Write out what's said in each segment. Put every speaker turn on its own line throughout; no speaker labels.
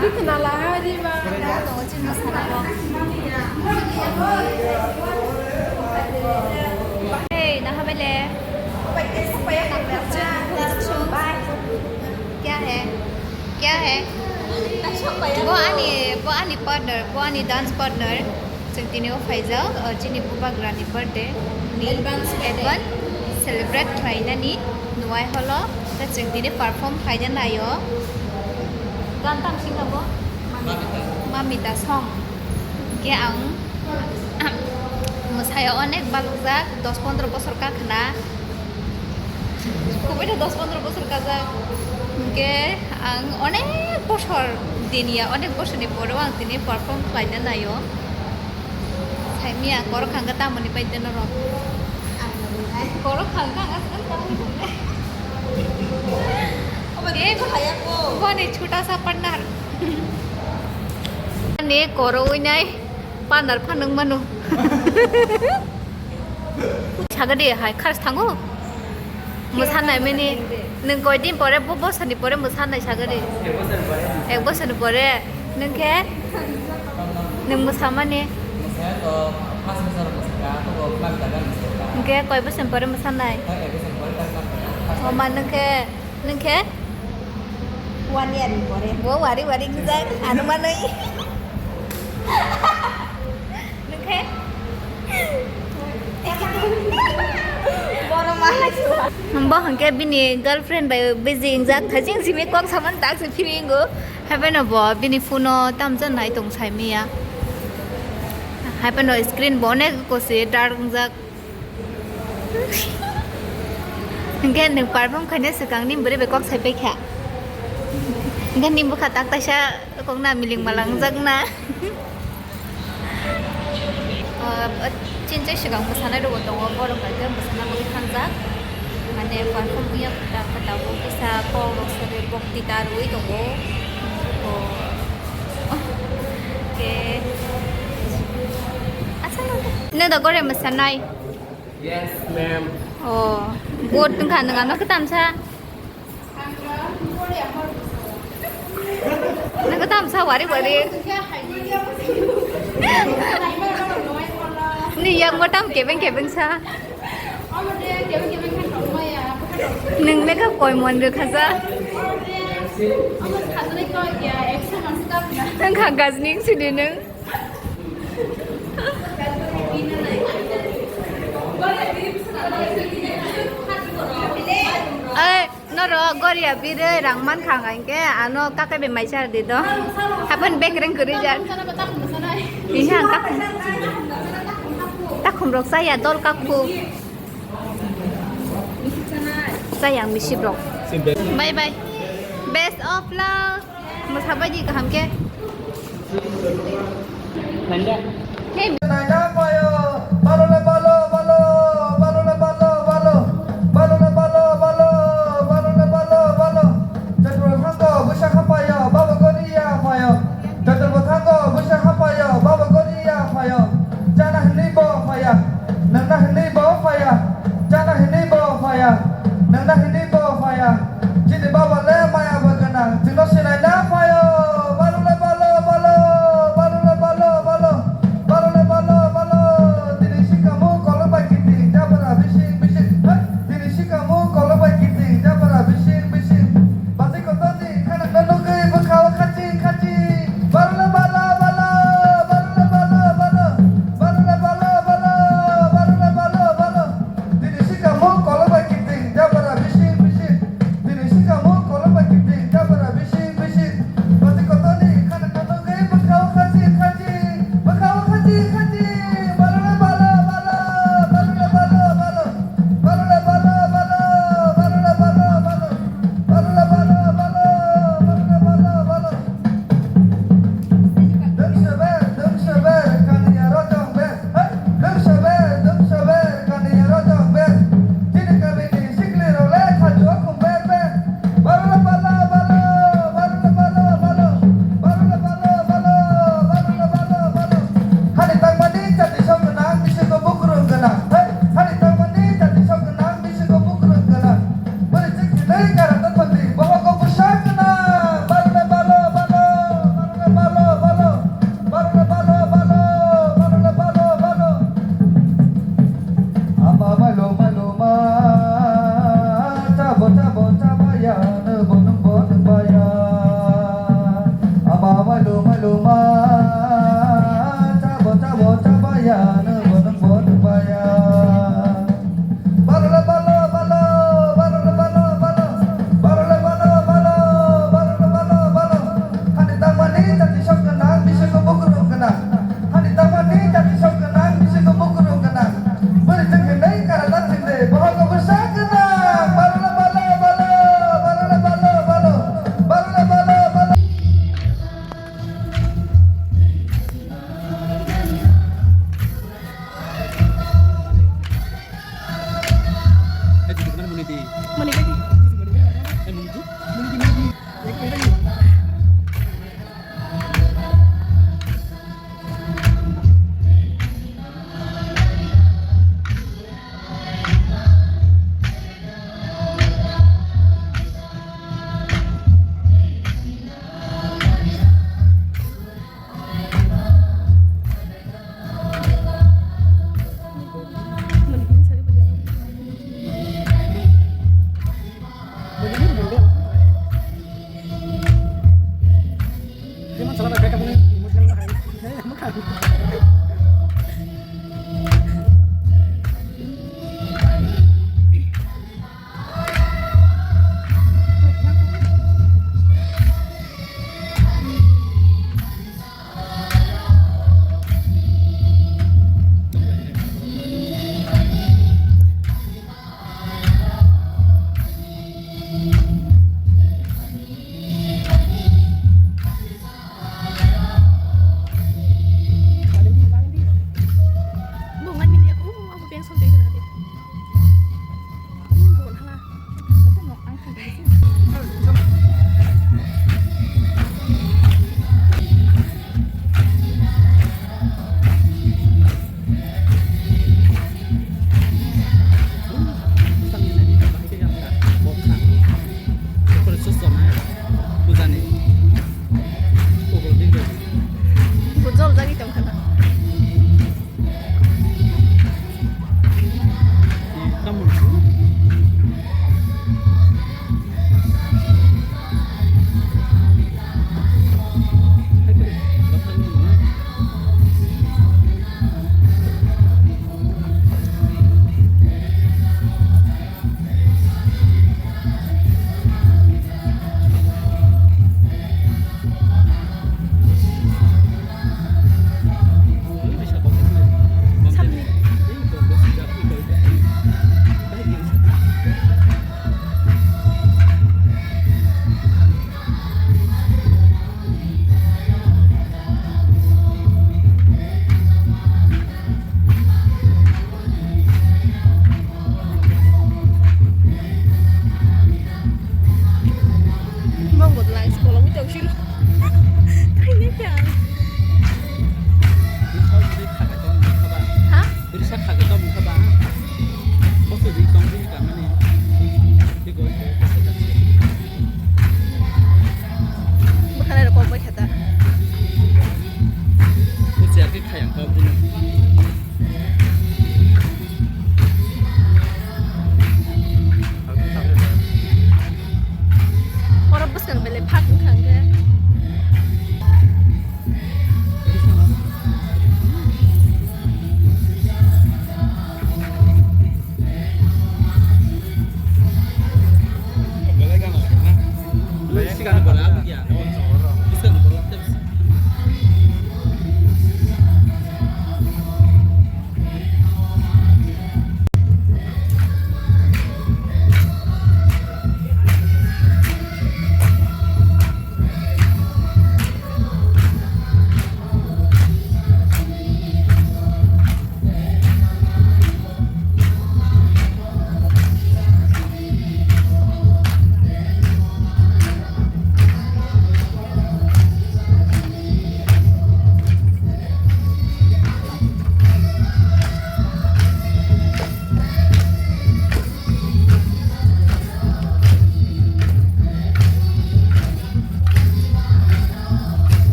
kenalan di mana?
Tahu cina sana lo. Hey, dah habis le. क्या है क्या है वो आनी डांस पार्टनर जों दिनै फाइजाव जोंनि बुबाग्रानि बार्थडे नि एडभान्स सेलिब्रेट खालायनायनि नुवाय हल दा जों दिनै पारफर्म खालायनो नायो गान दामसिंगाबो मामिता सं के आं मोसायाव अनेक बालुकजाक 10-15 बोसोर गाखोना খুবই 10-15 बोसोर गाजाक के आं अनेक बोसोर दिनिया अनेक बोसोरनि पराव आं दिनै पारफर्म खालायनो नायो साइमिया खर' खांगा तामोनि बायदिनो र' खर' खांगा बने छोटा सा पार्टनर ने खर'वैनाय पार्टनर फानों मानु सागदे हाय खास थांगो मोसानाय माने नों कयदिन परे बोसोरनि परे मोसानाय सागदे एक बोसोरनि परे नोंखे नों मोसा माने नोंखे कय बोसोर परे मोसानाय अमा नोंखे
1 year pore.
वो वारी गुजार अनुमान नहीं नोंखे
Boro mahal sih.
हमबो हंके बिनि गर्लफ्रेंड बाय बिजि इंजाक थाजिं सिमे क्वाक सामान ताक से फिरिंगो हेबेनो बो बिनि फोनो तामजन नाय दं साइमिया हेबेनो स्क्रीन बने कोसे डार्क इंजाक हंके नों पारफॉर्म खाने सिगां निम बोरे बे क्वाक साइबे ख्या हंके निम बुखा ताक ताशा कोंना मिलिं मालां जागना चिनचे सिगां मोसानाय दङ बर' बायदि मोसाना बगै थांजाक माने पारफर्म गैया खोथा वो किसा पावलो सरे बक्ति तारुई दङ के आसा नों दा गरे मोसानाय
Yes, ma'am.
good nang nang ketamsa nang ketamsa wari ni yang matam kebeng sa neng make up koi mon được khaza nang khagas ning sini neng nó rồi gọi là bị đấy răng man khang anh cái nó các cái bên máy cha đi đó hai bên bên cái răng cười ra đi hàng các không được saya đôi các khu saya mì xịt rồi bye bye best of luck mà sao bây giờ cả ham cái hey
Balo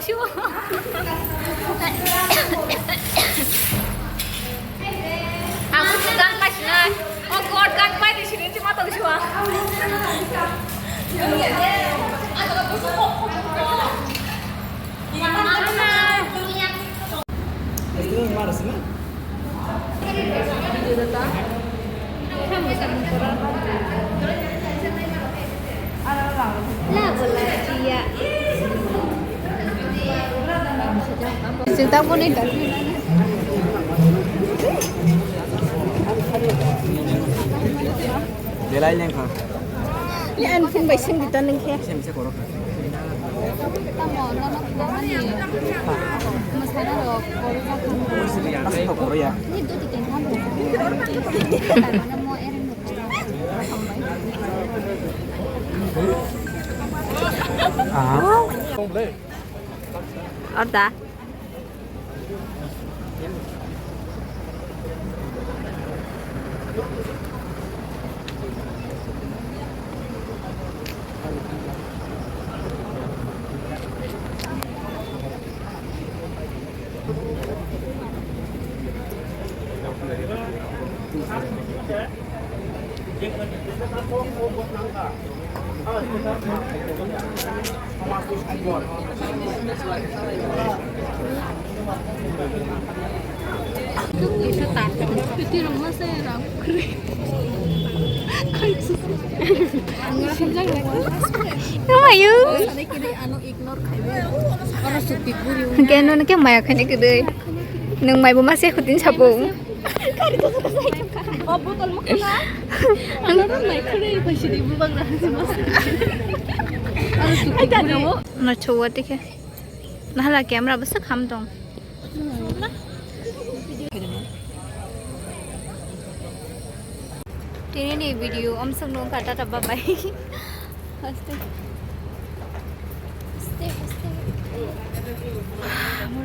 추워. 아무튼 깡마시나. cord 깡마이 드시는 지 마땅 추워. Chúng ta muốn đi cả.
Để lấy lên không?
Ini an pun baik sing kita neng kek.
Xem sẽ có đâu. Masih kok Korea. Ah.
어다? Ngayu. Kaya ano maya ka ni kuday. Nung may bumasi ako din sa buong.
Botol mo kana. Ano na may kare pa siya di bubang na si mas. Ay tano.
Na chuwa tike. Nahala camera basta kham dong. Ini video omsong dong kata bye bye. Stay. Stay. Mau